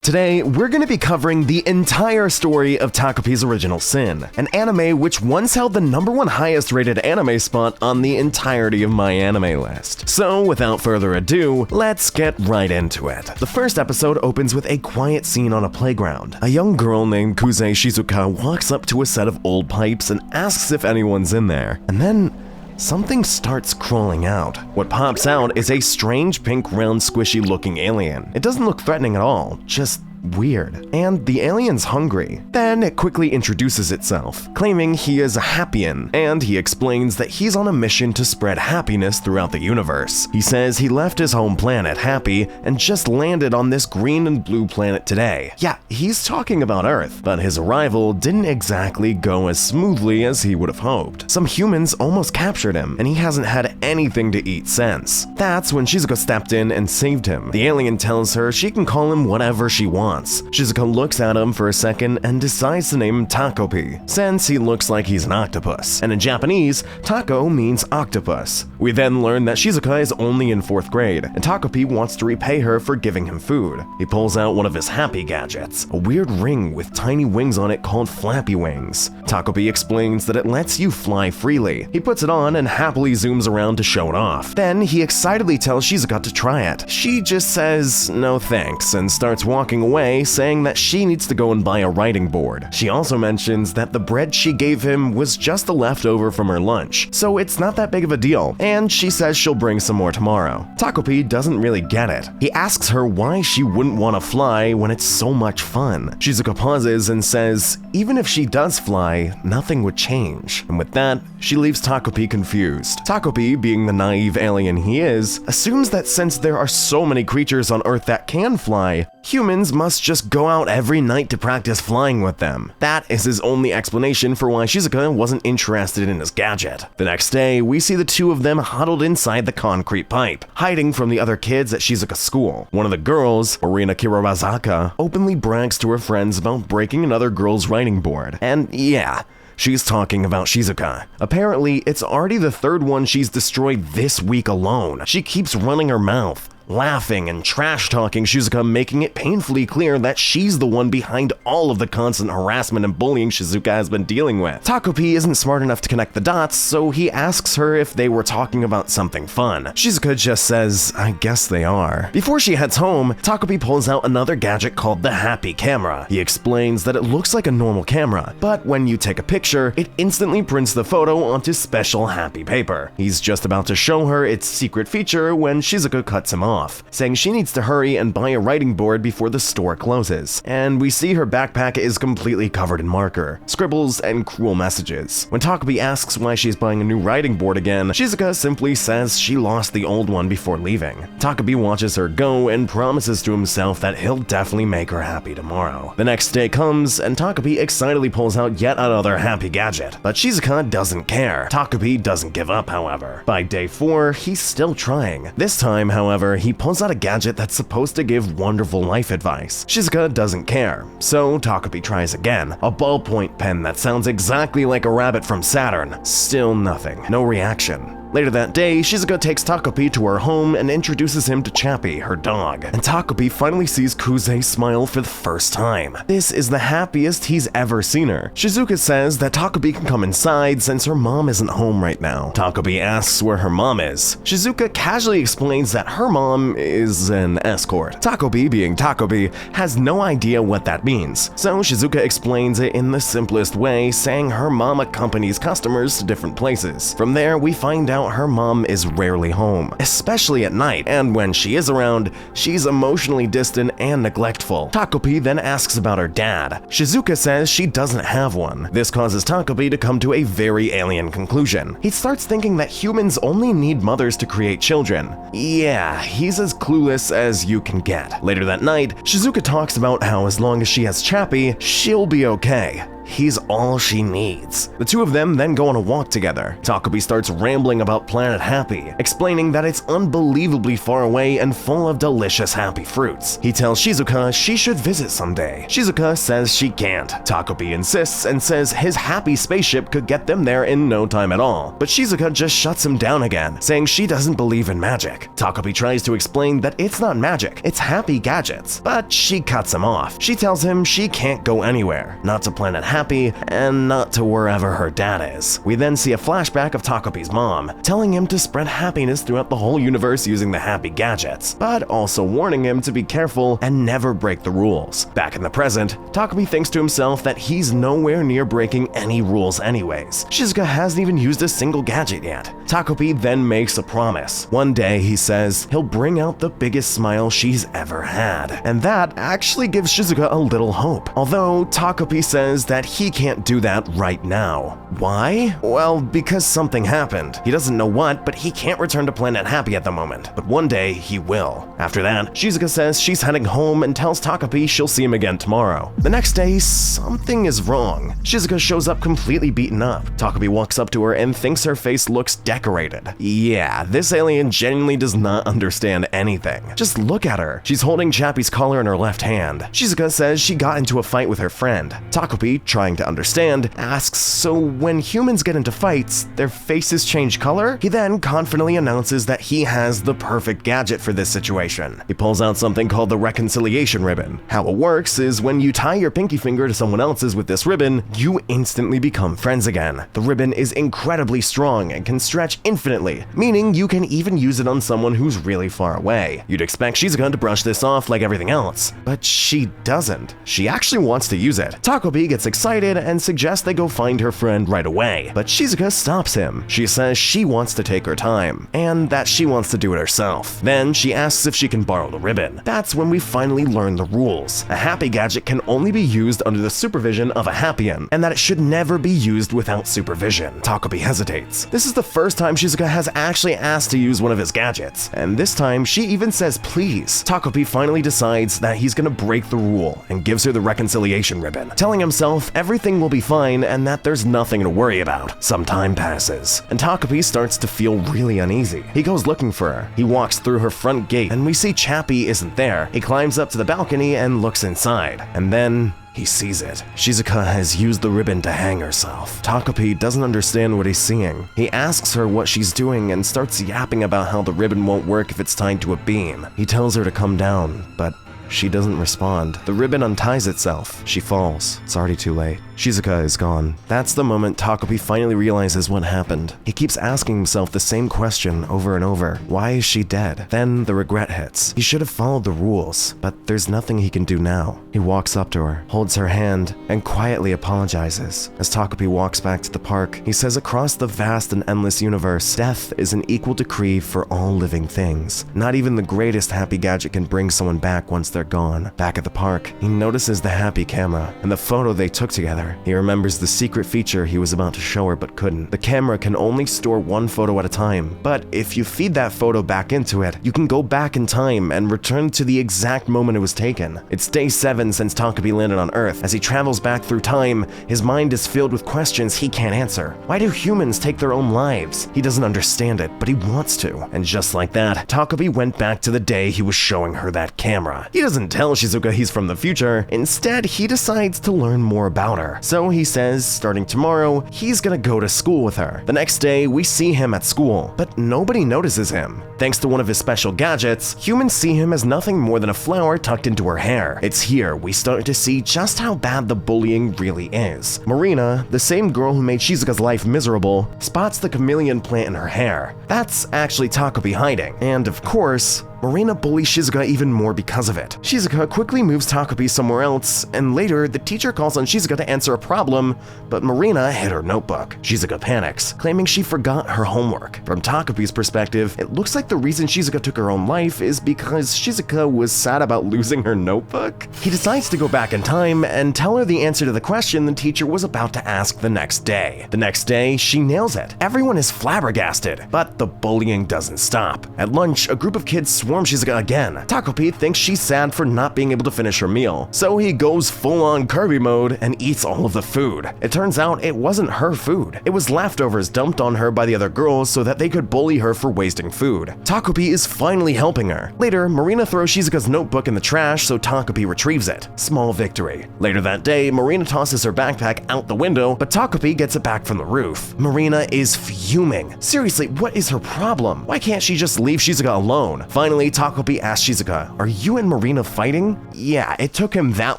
Today, we're going to be covering the entire story of Takopi's Original Sin, an anime which once held the #1 highest rated anime spot on the entirety of my anime list. So, without further ado, let's get right into it. The first episode opens with a quiet scene on a playground. A young girl named Kuze Shizuka walks up to a set of old pipes and asks if anyone's in there. And then something starts crawling out. What pops out is a strange pink round squishy looking alien. It doesn't look threatening at all, just weird. And the alien's hungry. Then it quickly introduces itself, claiming he is a Happian, and he explains that he's on a mission to spread happiness throughout the universe. He says he left his home planet, Happy, and just landed on this green and blue planet today. Yeah, he's talking about Earth, but his arrival didn't exactly go as smoothly as he would have hoped. Some humans almost captured him, and he hasn't had anything to eat since. That's when Shizuka stepped in and saved him. The alien tells her she can call him whatever she wants. Shizuka looks at him for a second and decides to name him Takopi, since he looks like he's an octopus. And in Japanese, Tako means octopus. We then learn that Shizuka is only in 4th grade, and Takopi wants to repay her for giving him food. He pulls out one of his happy gadgets, a weird ring with tiny wings on it called flappy wings. Takopi explains that it lets you fly freely. He puts it on and happily zooms around to show it off. Then he excitedly tells Shizuka to try it. She just says no thanks and starts walking away, saying that she needs to go and buy a writing board. She also mentions that the bread she gave him was just a leftover from her lunch, so it's not that big of a deal, and she says she'll bring some more tomorrow. Takopi doesn't really get it. He asks her why she wouldn't want to fly when it's so much fun. Shizuka pauses and says even if she does fly, nothing would change. And with that, she leaves Takopi confused. Takopi, being the naive alien he is, assumes that since there are so many creatures on Earth that can fly, humans must just go out every night to practice flying with them. That is his only explanation for why Shizuka wasn't interested in his gadget. The next day, we see the two of them huddled inside the concrete pipe, hiding from the other kids at Shizuka's school. One of the girls, Orina Kirarazaka, openly brags to her friends about breaking another girl's writing board. And yeah, she's talking about Shizuka. Apparently, it's already the 3rd one she's destroyed this week alone. She keeps running her mouth, laughing and trash-talking Shizuka, making it painfully clear that she's the one behind all of the constant harassment and bullying Shizuka has been dealing with. Takopi isn't smart enough to connect the dots, so he asks her if they were talking about something fun. Shizuka just says, I guess they are. Before she heads home, Takopi pulls out another gadget called the Happy Camera. He explains that it looks like a normal camera, but when you take a picture, it instantly prints the photo onto special happy paper. He's just about to show her its secret feature when Shizuka cuts him off, saying she needs to hurry and buy a writing board before the store closes. And we see her backpack is completely covered in marker, scribbles, and cruel messages. When Takopi asks why she's buying a new writing board again, Shizuka simply says she lost the old one before leaving. Takopi watches her go and promises to himself that he'll definitely make her happy tomorrow. The next day comes, and Takopi excitedly pulls out yet another happy gadget, but Shizuka doesn't care. Takopi doesn't give up, however. By day 4, he's still trying. This time, however, he pulls out a gadget that's supposed to give wonderful life advice. Shizuka doesn't care, so Takopi tries again. A ballpoint pen that sounds exactly like a rabbit from Saturn. Still nothing. No reaction. Later that day, Shizuka takes Takopi to her home and introduces him to Chappie, her dog. And Takopi finally sees Kuze smile for the first time. This is the happiest he's ever seen her. Shizuka says that Takopi can come inside since her mom isn't home right now. Takopi asks where her mom is. Shizuka casually explains that her mom is an escort. Takopi, being Takopi, has no idea what that means. So Shizuka explains it in the simplest way, saying her mom accompanies customers to different places. From there, we find out her mom is rarely home, especially at night, and when she is around, she's emotionally distant and neglectful. Takopi then asks about her dad. Shizuka says she doesn't have one. This causes Takopi to come to a very alien conclusion. He starts thinking that humans only need mothers to create children. Yeah, he's as clueless as you can get. Later that night, Shizuka talks about how as long as she has Chappie, she'll be okay. he's all she needs. The two of them then go on a walk together. Takobi starts rambling about Planet Happy, explaining that it's unbelievably far away and full of delicious happy fruits. He tells Shizuka she should visit someday. Shizuka says she can't. Takobi insists and says his happy spaceship could get them there in no time at all. But Shizuka just shuts him down again, saying she doesn't believe in magic. Takobi tries to explain that it's not magic, it's happy gadgets, but she cuts him off. She tells him she can't go anywhere, not to Planet Happy, and not to wherever her dad is. We then see a flashback of Takobi's mom, telling him to spread happiness throughout the whole universe using the happy gadgets, but also warning him to be careful and never break the rules. Back in the present, Takobi thinks to himself that he's nowhere near breaking any rules anyways. Shizuka hasn't even used a single gadget yet. Takobi then makes a promise. One day, he says, he'll bring out the biggest smile she's ever had. And that actually gives Shizuka a little hope. Although, Takobi says that he can't do that right now. Why? Well, because something happened. He doesn't know what, but he can't return to Planet Happy at the moment. But one day, he will. After that, Shizuka says she's heading home and tells Takobi she'll see him again tomorrow. The next day, something is wrong. Shizuka shows up completely beaten up. Takobi walks up to her and thinks her face looks decorated. Yeah, this alien genuinely does not understand anything. Just look at her. She's holding Chappie's collar in her left hand. Shizuka says she got into a fight with her friend. Takobi, trying to understand, asks, so when humans get into fights, their faces change color? He then confidently announces that he has the perfect gadget for this situation. He pulls out something called the reconciliation ribbon. How it works is when you tie your pinky finger to someone else's with this ribbon, you instantly become friends again. The ribbon is incredibly strong and can stretch infinitely, meaning you can even use it on someone who's really far away. You'd expect Shizuka to brush this off like everything else, but she doesn't. She actually wants to use it. Takobi gets excited and suggests they go find her friend right away, but Shizuka stops him. She says she wants to take her time, and that she wants to do it herself. Then she asks if she can borrow the ribbon. That's when we finally learn the rules. A happy gadget can only be used under the supervision of a Happian, and that it should never be used without supervision. Takobi hesitates. This is the first time Shizuka has actually asked to use one of his gadgets, and this time she even says please. Takobi finally decides that he's gonna break the rule and gives her the reconciliation ribbon, telling himself everything will be fine and that there's nothing to worry about. Some time passes, and Takobi starts to feel really uneasy. He goes looking for her. He walks through her front gate, and we see Chappie isn't there. He climbs up to the balcony and looks inside, and then he sees it. Shizuka has used the ribbon to hang herself. Takobi doesn't understand what he's seeing. He asks her what she's doing and starts yapping about how the ribbon won't work if it's tied to a beam. He tells her to come down, but she doesn't respond. The ribbon unties itself. She falls. It's already too late. Shizuka is gone. That's the moment Takobi finally realizes what happened. He keeps asking himself the same question over and over. Why is she dead? Then the regret hits. He should have followed the rules, but there's nothing he can do now. He walks up to her, holds her hand, and quietly apologizes. As Takobi walks back to the park, he says across the vast and endless universe, death is an equal decree for all living things. Not even the greatest happy gadget can bring someone back once they're gone. Back at the park, he notices the happy camera and the photo they took together. He remembers the secret feature he was about to show her but couldn't. The camera can only store one photo at a time, but if you feed that photo back into it, you can go back in time and return to the exact moment it was taken. It's day 7 since Takobi landed on Earth. As he travels back through time, his mind is filled with questions he can't answer. Why do humans take their own lives? He doesn't understand it, but he wants to. And just like that, Takobi went back to the day he was showing her that camera. He doesn't tell Shizuka he's from the future. Instead, he decides to learn more about her. So he says, starting tomorrow, he's gonna go to school with her. The next day, we see him at school, but nobody notices him. Thanks to one of his special gadgets, humans see him as nothing more than a flower tucked into her hair. It's here we start to see just how bad the bullying really is. Marina, the same girl who made Shizuka's life miserable, spots the chameleon plant in her hair. That's actually Takobi hiding. And of course, Marina bullies Shizuka even more because of it. Shizuka quickly moves Takobi somewhere else, and later, the teacher calls on Shizuka to answer a problem, but Marina hid her notebook. Shizuka panics, claiming she forgot her homework. From Takobi's perspective, it looks like the reason Shizuka took her own life is because Shizuka was sad about losing her notebook. He decides to go back in time and tell her the answer to the question the teacher was about to ask the next day. The next day, she nails it. Everyone is flabbergasted, but the bullying doesn't stop. At lunch, a group of kids swarm Shizuka again. Takopi thinks she's sad for not being able to finish her meal, so he goes full-on Kirby mode and eats all of the food. It turns out it wasn't her food. It was leftovers dumped on her by the other girls so that they could bully her for wasting food. Takopi is finally helping her. Later, Marina throws Shizuka's notebook in the trash so Takopi retrieves it. Small victory. Later that day, Marina tosses her backpack out the window, but Takopi gets it back from the roof. Marina is fuming. Seriously, what is her problem? Why can't she just leave Shizuka alone? Finally, Takopi asks Shizuka, "Are you and Marina fighting?" Yeah, it took him that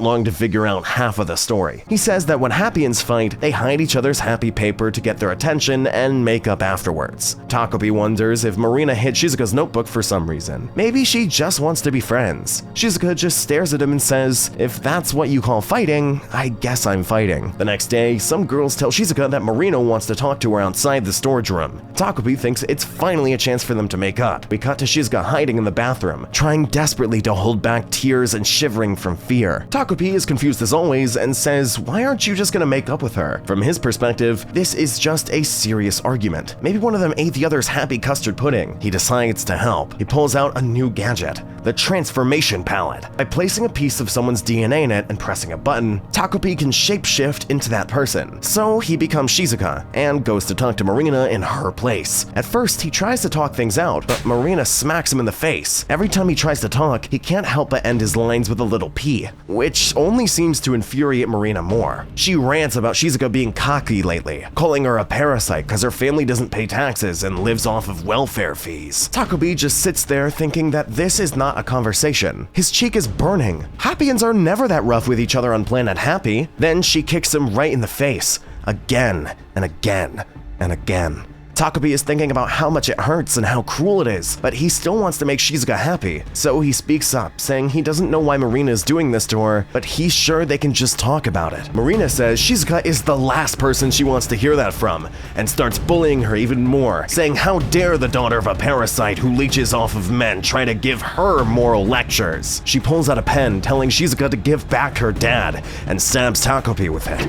long to figure out half of the story. He says that when Happians fight, they hide each other's happy paper to get their attention and make up afterwards. Takopi wonders if Marina hid Shizuka's notebook for some reason. Maybe she just wants to be friends. Shizuka just stares at him and says, "If that's what you call fighting, I guess I'm fighting." The next day, some girls tell Shizuka that Marina wants to talk to her outside the storage room. Takopi thinks it's finally a chance for them to make up. We cut to Shizuka hiding in the bathroom, trying desperately to hold back tears and shivering from fear. Takopi is confused as always and says, "Why aren't you just gonna make up with her?" From his perspective, this is just a serious argument. Maybe one of them ate the other's happy custard pudding. He decides to help. He pulls out a new gadget, the transformation palette. By placing a piece of someone's DNA in it and pressing a button, Takopi can shapeshift into that person. So he becomes Shizuka and goes to talk to Marina in her place. At first, he tries to talk things out, but Marina smacks him in the face. Every time he tries to talk, he can't help but end his lines with a little P, which only seems to infuriate Marina more. She rants about Shizuka being cocky lately, calling her a parasite because her family doesn't pay taxes and lives off of welfare fees. Takopi just sits there thinking that this is not a conversation. His cheek is burning. Happians are never that rough with each other on Planet Happy. Then she kicks him right in the face, again and again and again. Takopi is thinking about how much it hurts and how cruel it is, but he still wants to make Shizuka happy, so he speaks up, saying he doesn't know why Marina is doing this to her, but he's sure they can just talk about it. Marina says Shizuka is the last person she wants to hear that from, and starts bullying her even more, saying how dare the daughter of a parasite who leeches off of men try to give her moral lectures. She pulls out a pen, telling Shizuka to give back her dad, and stabs Takopi with it.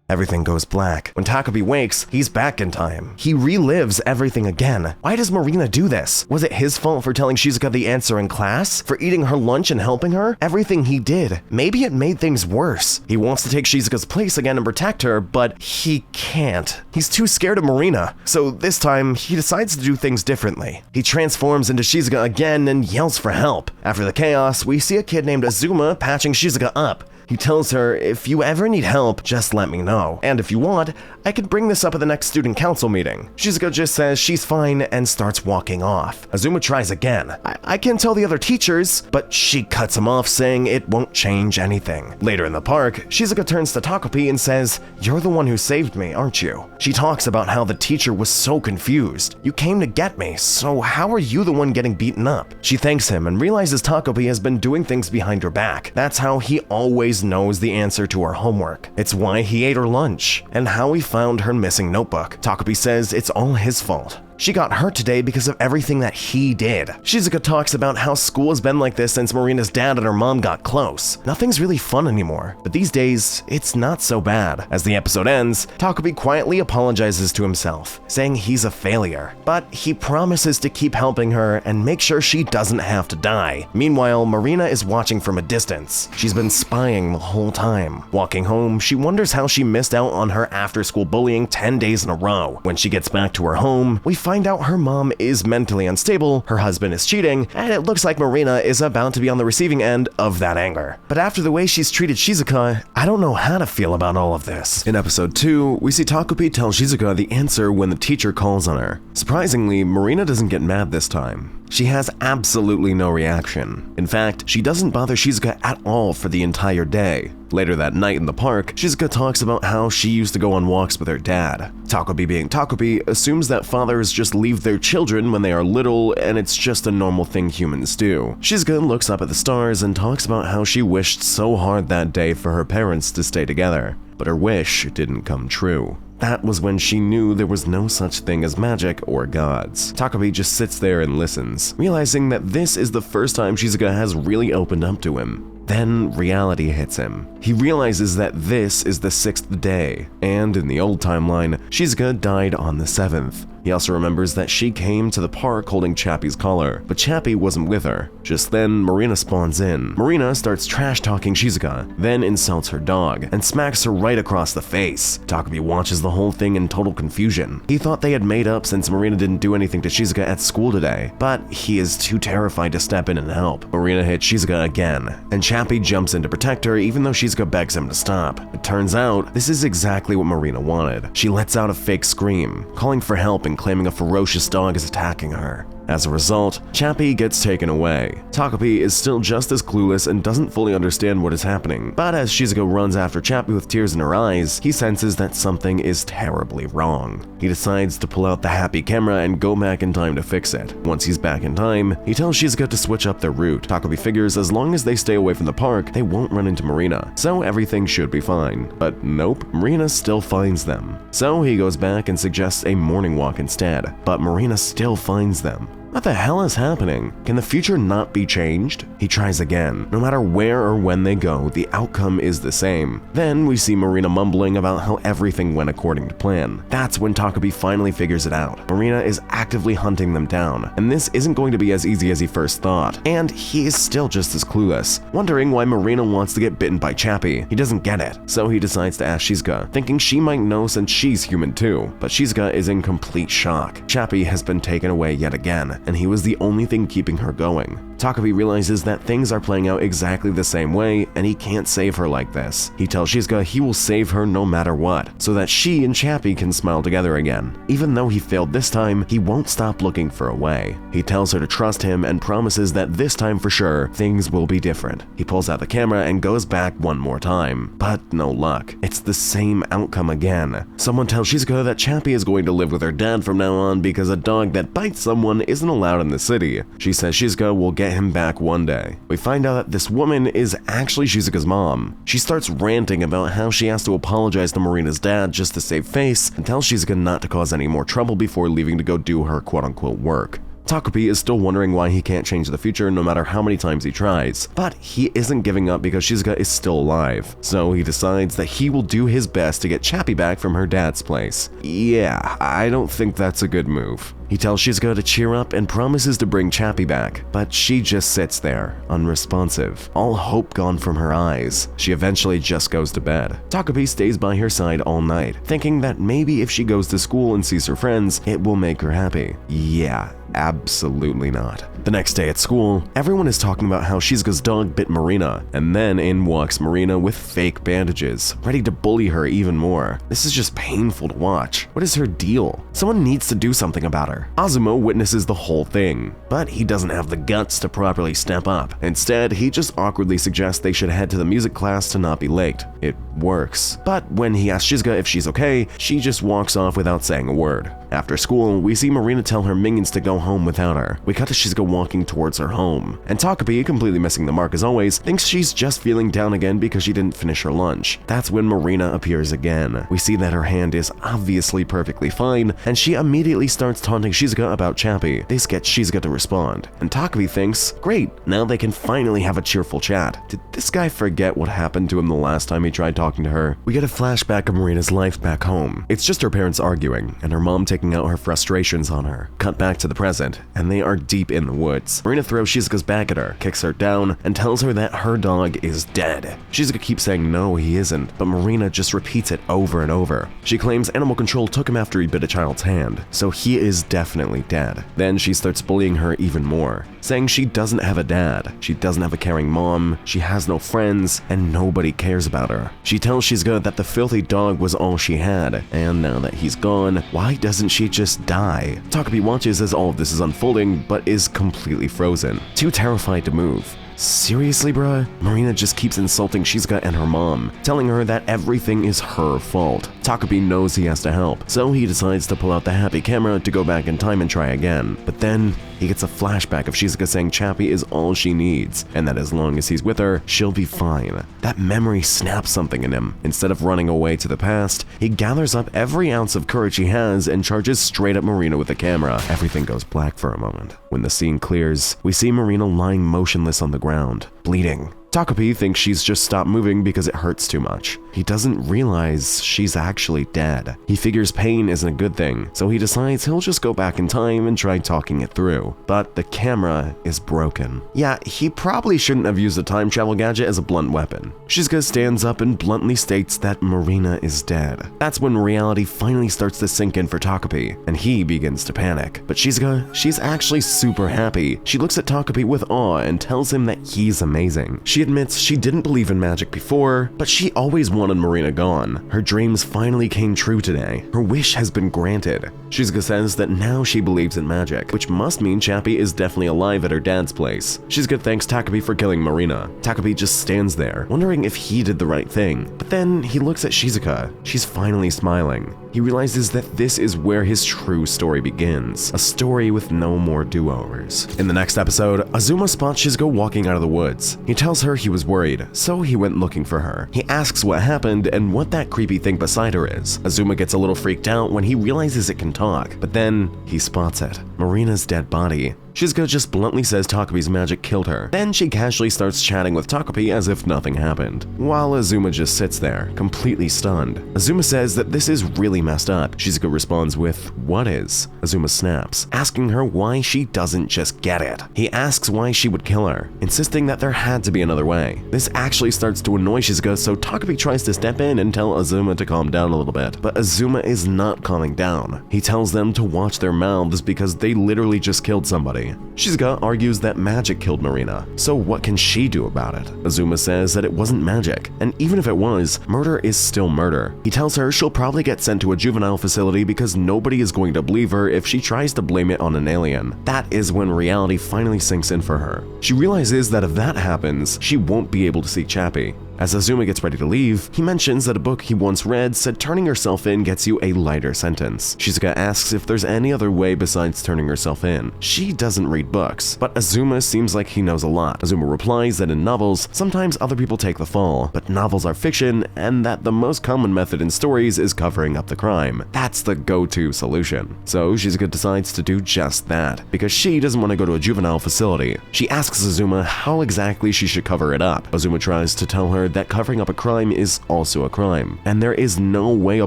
Everything goes black. When Takopi wakes, he's back in time. He relives everything again. Why does Marina do this? Was it his fault for telling Shizuka the answer in class? For eating her lunch and helping her? Everything he did. Maybe it made things worse. He wants to take Shizuka's place again and protect her, but he can't. He's too scared of Marina. So this time, he decides to do things differently. He transforms into Shizuka again and yells for help. After the chaos, we see a kid named Azuma patching Shizuka up. He tells her, "If you ever need help, just let me know. And if you want, I can bring this up at the next student council meeting." Shizuka just says she's fine and starts walking off. Azuma tries again. I can tell the other teachers, but she cuts him off, saying it won't change anything. Later in the park, Shizuka turns to Takopi and says, "You're the one who saved me, aren't you?" She talks about how the teacher was so confused. "You came to get me, so how are you the one getting beaten up?" She thanks him and realizes Takopi has been doing things behind her back. That's how he always knows the answer to her homework. It's why he ate her lunch, and how he found her missing notebook. Takopi says it's all his fault. She got hurt today because of everything that he did. Shizuka talks about how school has been like this since Marina's dad and her mom got close. Nothing's really fun anymore, but these days, it's not so bad. As the episode ends, Takopi quietly apologizes to himself, saying he's a failure, but he promises to keep helping her and make sure she doesn't have to die. Meanwhile, Marina is watching from a distance. She's been spying the whole time. Walking home, she wonders how she missed out on her after-school bullying 10 days in a row. When she gets back to her home, we find out her mom is mentally unstable, her husband is cheating, and it looks like Marina is about to be on the receiving end of that anger. But after the way she's treated Shizuka, I don't know how to feel about all of this. In episode 2, we see Takopi tell Shizuka the answer when the teacher calls on her. Surprisingly, Marina doesn't get mad this time. She has absolutely no reaction. In fact, she doesn't bother Shizuka at all for the entire day. Later that night in the park, Shizuka talks about how she used to go on walks with her dad. Takopi, being Takopi, assumes that fathers just leave their children when they are little and it's just a normal thing humans do. Shizuka looks up at the stars and talks about how she wished so hard that day for her parents to stay together, but her wish didn't come true. That was when she knew there was no such thing as magic or gods. Takabe just sits there and listens, realizing that this is the first time Shizuka has really opened up to him. Then reality hits him. He realizes that this is the 6th day, and in the old timeline, Shizuka died on the 7th. He also remembers that she came to the park holding Chappie's collar, but Chappie wasn't with her. Just then, Marina spawns in. Marina starts trash-talking Shizuka, then insults her dog, and smacks her right across the face. Takabe watches the whole thing in total confusion. He thought they had made up since Marina didn't do anything to Shizuka at school today, but he is too terrified to step in and help. Marina hits Shizuka again, and Chappie jumps in to protect her even though Shizuka begs him to stop. It turns out, this is exactly what Marina wanted. She lets out a fake scream, calling for help and claiming a ferocious dog is attacking her. As a result, Chappie gets taken away. Takabe is still just as clueless and doesn't fully understand what is happening, but as Shizuka runs after Chappie with tears in her eyes, he senses that something is terribly wrong. He decides to pull out the happy camera and go back in time to fix it. Once he's back in time, he tells Shizuka to switch up their route. Takabe figures as long as they stay away from the park, they won't run into Marina, so everything should be fine. But nope, Marina still finds them. So he goes back and suggests a morning walk instead, but Marina still finds them. What the hell is happening? Can the future not be changed? He tries again. No matter where or when they go, the outcome is the same. Then we see Marina mumbling about how everything went according to plan. That's when Takabe finally figures it out. Marina is actively hunting them down, and this isn't going to be as easy as he first thought. And he is still just as clueless, wondering why Marina wants to get bitten by Chappie. He doesn't get it, so he decides to ask Shizuka, thinking she might know since she's human too. But Shizuka is in complete shock. Chappie has been taken away yet again, and he was the only thing keeping her going. Takabe realizes that things are playing out exactly the same way, and he can't save her like this. He tells Shizuka he will save her no matter what, so that she and Chappie can smile together again. Even though he failed this time, he won't stop looking for a way. He tells her to trust him and promises that this time for sure, things will be different. He pulls out the camera and goes back one more time, but no luck. It's the same outcome again. Someone tells Shizuka that Chappie is going to live with her dad from now on because a dog that bites someone isn't allowed in the city. She says Shizuka will get him back one day. We find out that this woman is actually Shizuka's mom. She starts ranting about how she has to apologize to Marina's dad just to save face and tells Shizuka not to cause any more trouble before leaving to go do her quote-unquote work. Takabe is still wondering why he can't change the future no matter how many times he tries, but he isn't giving up because Shizuka is still alive, so he decides that he will do his best to get Chappie back from her dad's place. Yeah, I don't think that's a good move. He tells Shizuka to cheer up and promises to bring Chappie back, but she just sits there, unresponsive, all hope gone from her eyes. She eventually just goes to bed. Takabe stays by her side all night, thinking that maybe if she goes to school and sees her friends, it will make her happy. Yeah, absolutely not. The next day at school, everyone is talking about how Shizuka's dog bit Marina, and then in walks Marina with fake bandages, ready to bully her even more. This is just painful to watch. What is her deal? Someone needs to do something about her. Azumo witnesses the whole thing, but he doesn't have the guts to properly step up. Instead, he just awkwardly suggests they should head to the music class to not be late. It works. But when he asks Shizuka if she's okay, she just walks off without saying a word. After school, we see Marina tell her minions to go home without her. We cut to Shizuka walking towards her home, and Takabe, completely missing the mark as always, thinks she's just feeling down again because she didn't finish her lunch. That's when Marina appears again. We see that her hand is obviously perfectly fine, and she immediately starts taunting Shizuka about Chappie. This gets Shizuka to respond, and Takabe thinks, great, now they can finally have a cheerful chat. Did this guy forget what happened to him the last time he tried talking to her? We get a flashback of Marina's life back home. It's just her parents arguing, and her mom taking out her frustrations on her. Cut back to the present, and they are deep in the woods. Marina throws Shizuka's back at her, kicks her down, and tells her that her dog is dead. Shizuka keeps saying no, he isn't, but Marina just repeats it over and over. She claims animal control took him after he bit a child's hand, so he is definitely dead. Then she starts bullying her even more, saying she doesn't have a dad, she doesn't have a caring mom, she has no friends, and nobody cares about her. She tells Shizuka that the filthy dog was all she had, and now that he's gone, why doesn't she just die? Takabe watches as all of this is unfolding, but is completely frozen, too terrified to move. Seriously, bruh? Marina just keeps insulting Shizuka and her mom, telling her that everything is her fault. Takabe knows he has to help, so he decides to pull out the happy camera to go back in time and try again. But then he gets a flashback of Shizuka saying Chappie is all she needs, and that as long as he's with her, she'll be fine. That memory snaps something in him. Instead of running away to the past, he gathers up every ounce of courage he has and charges straight at Marina with the camera. Everything goes black for a moment. When the scene clears, we see Marina lying motionless on the ground, bleeding. Takabe thinks she's just stopped moving because it hurts too much. He doesn't realize she's actually dead. He figures pain isn't a good thing, so he decides he'll just go back in time and try talking it through. But the camera is broken. Yeah, he probably shouldn't have used a time travel gadget as a blunt weapon. Shizuka stands up and bluntly states that Marina is dead. That's when reality finally starts to sink in for Takabe, and he begins to panic. But Shizuka, she's actually super happy. She looks at Takabe with awe and tells him that he's amazing. She admits she didn't believe in magic before, but she always wanted Marina gone. Her dreams finally came true today. Her wish has been granted. Shizuka says that now she believes in magic, which must mean Chappie is definitely alive at her dad's place. Shizuka thanks Takabe for killing Marina. Takabe just stands there, wondering if he did the right thing. But then he looks at Shizuka. She's finally smiling. He realizes that this is where his true story begins, a story with no more do-overs. In the next episode, Azuma spots Shizuka walking out of the woods. He tells her he was worried, so he went looking for her. He asks what happened and what that creepy thing beside her is. Azuma gets a little freaked out when he realizes it can talk, but then he spots it, Marina's dead body. Shizuka just bluntly says Takabe's magic killed her. Then she casually starts chatting with Takabe as if nothing happened, while Azuma just sits there, completely stunned. Azuma says that this is really messed up. Shizuka responds with, "What is?" Azuma snaps, asking her why she doesn't just get it. He asks why she would kill her, insisting that there had to be another way. This actually starts to annoy Shizuka, so Takabe tries to step in and tell Azuma to calm down a little bit, but Azuma is not calming down. He tells them to watch their mouths because they literally just killed somebody. Shizuka argues that magic killed Marina, so what can she do about it? Azuma says that it wasn't magic, and even if it was, murder is still murder. He tells her she'll probably get sent to a juvenile facility because nobody is going to believe her if she tries to blame it on an alien. That is when reality finally sinks in for her. She realizes that if that happens, she won't be able to see Chappie. As Azuma gets ready to leave, he mentions that a book he once read said turning yourself in gets you a lighter sentence. Shizuka asks if there's any other way besides turning herself in. She doesn't read books, but Azuma seems like he knows a lot. Azuma replies that in novels, sometimes other people take the fall, but novels are fiction, and that the most common method in stories is covering up the crime. That's the go-to solution. So Shizuka decides to do just that, because she doesn't want to go to a juvenile facility. She asks Azuma how exactly she should cover it up. Azuma tries to tell her that covering up a crime is also a crime, and there is no way a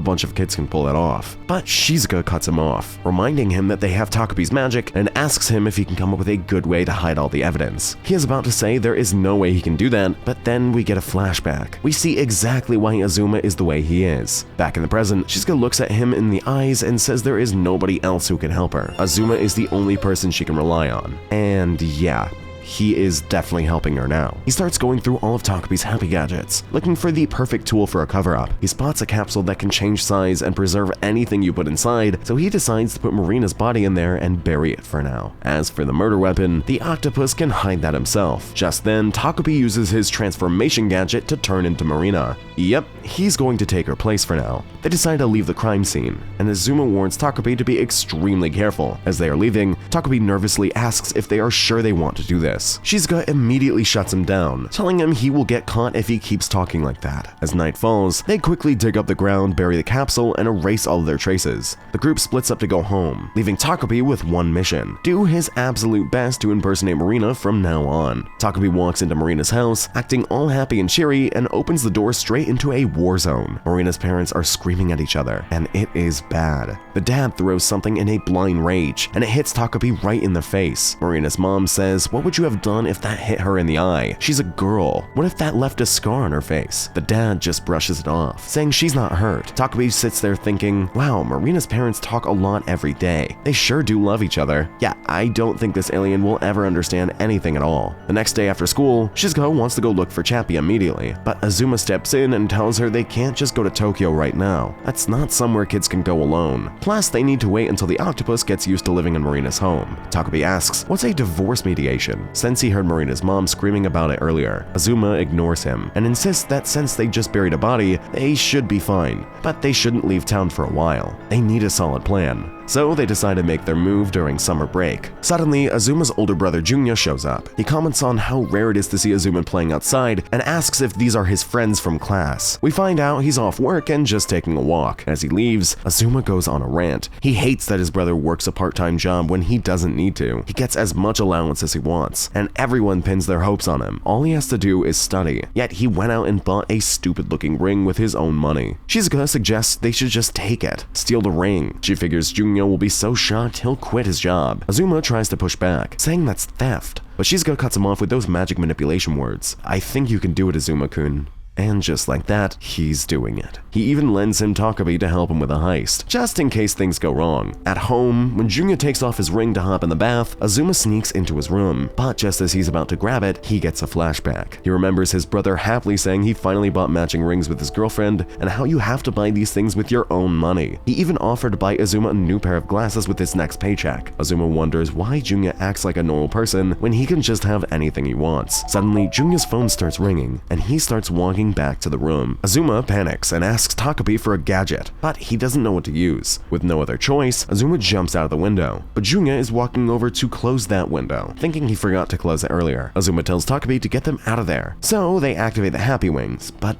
bunch of kids can pull it off. But Shizuka cuts him off, reminding him that they have Takabe's magic, and asks him if he can come up with a good way to hide all the evidence. He is about to say there is no way he can do that, but then we get a flashback. We see exactly why Azuma is the way he is. Back in the present, Shizuka looks at him in the eyes and says there is nobody else who can help her. Azuma is the only person she can rely on. And yeah, he is definitely helping her now. He starts going through all of Takabe's happy gadgets, looking for the perfect tool for a cover-up. He spots a capsule that can change size and preserve anything you put inside, so he decides to put Marina's body in there and bury it for now. As for the murder weapon, the octopus can hide that himself. Just then, Takabe uses his transformation gadget to turn into Marina. Yep, he's going to take her place for now. They decide to leave the crime scene, and Azuma warns Takabe to be extremely careful. As they are leaving, Takabe nervously asks if they are sure they want to do this. Shizuka immediately shuts him down, telling him he will get caught if he keeps talking like that. As night falls, they quickly dig up the ground, bury the capsule, and erase all of their traces. The group splits up to go home, leaving Takabe with one mission: do his absolute best to impersonate Marina from now on. Takabe walks into Marina's house, acting all happy and cheery, and opens the door straight into a war zone. Marina's parents are screaming at each other, and it is bad. The dad throws something in a blind rage, and it hits Takabe right in the face. Marina's mom says, "What would you have done if that hit her in the eye? She's a girl. What if that left a scar on her face?" The dad just brushes it off, saying she's not hurt. Takabe sits there thinking, wow, Marina's parents talk a lot every day. They sure do love each other. Yeah, I don't think this alien will ever understand anything at all. The next day after school, Shizuka wants to go look for Chappie immediately, but Azuma steps in and tells her they can't just go to Tokyo right now. That's not somewhere kids can go alone. Plus, they need to wait until the octopus gets used to living in Marina's home. Takabe asks, what's a divorce mediation? since he heard Marina's mom screaming about it earlier. Azuma ignores him and insists that since they just buried a body, they should be fine, but they shouldn't leave town for a while. They need a solid plan. So they decide to make their move during summer break. Suddenly, Azuma's older brother Junya shows up. He comments on how rare it is to see Azuma playing outside and asks if these are his friends from class. We find out he's off work and just taking a walk. As he leaves, Azuma goes on a rant. He hates that his brother works a part-time job when he doesn't need to. He gets as much allowance as he wants, and everyone pins their hopes on him. All he has to do is study. Yet he went out and bought a stupid-looking ring with his own money. Shizuka suggests they should just take it, steal the ring. She figures Junya will be so shocked he'll quit his job. Azuma tries to push back, saying that's theft, but Shizuka cuts him off with those magic manipulation words. "I think you can do it, Azuma-kun." And just like that, he's doing it. He even lends him Takabe to help him with a heist, just in case things go wrong. At home, when Junya takes off his ring to hop in the bath, Azuma sneaks into his room, but just as he's about to grab it, he gets a flashback. He remembers his brother happily saying he finally bought matching rings with his girlfriend, and how you have to buy these things with your own money. He even offered to buy Azuma a new pair of glasses with his next paycheck. Azuma wonders why Junya acts like a normal person when he can just have anything he wants. Suddenly, Junya's phone starts ringing, and he starts walking back to the room. Azuma panics and asks Takabe for a gadget, but he doesn't know what to use. With no other choice, Azuma jumps out of the window, but Junya is walking over to close that window, thinking he forgot to close it earlier. Azuma tells Takabe to get them out of there, so they activate the Happy Wings, but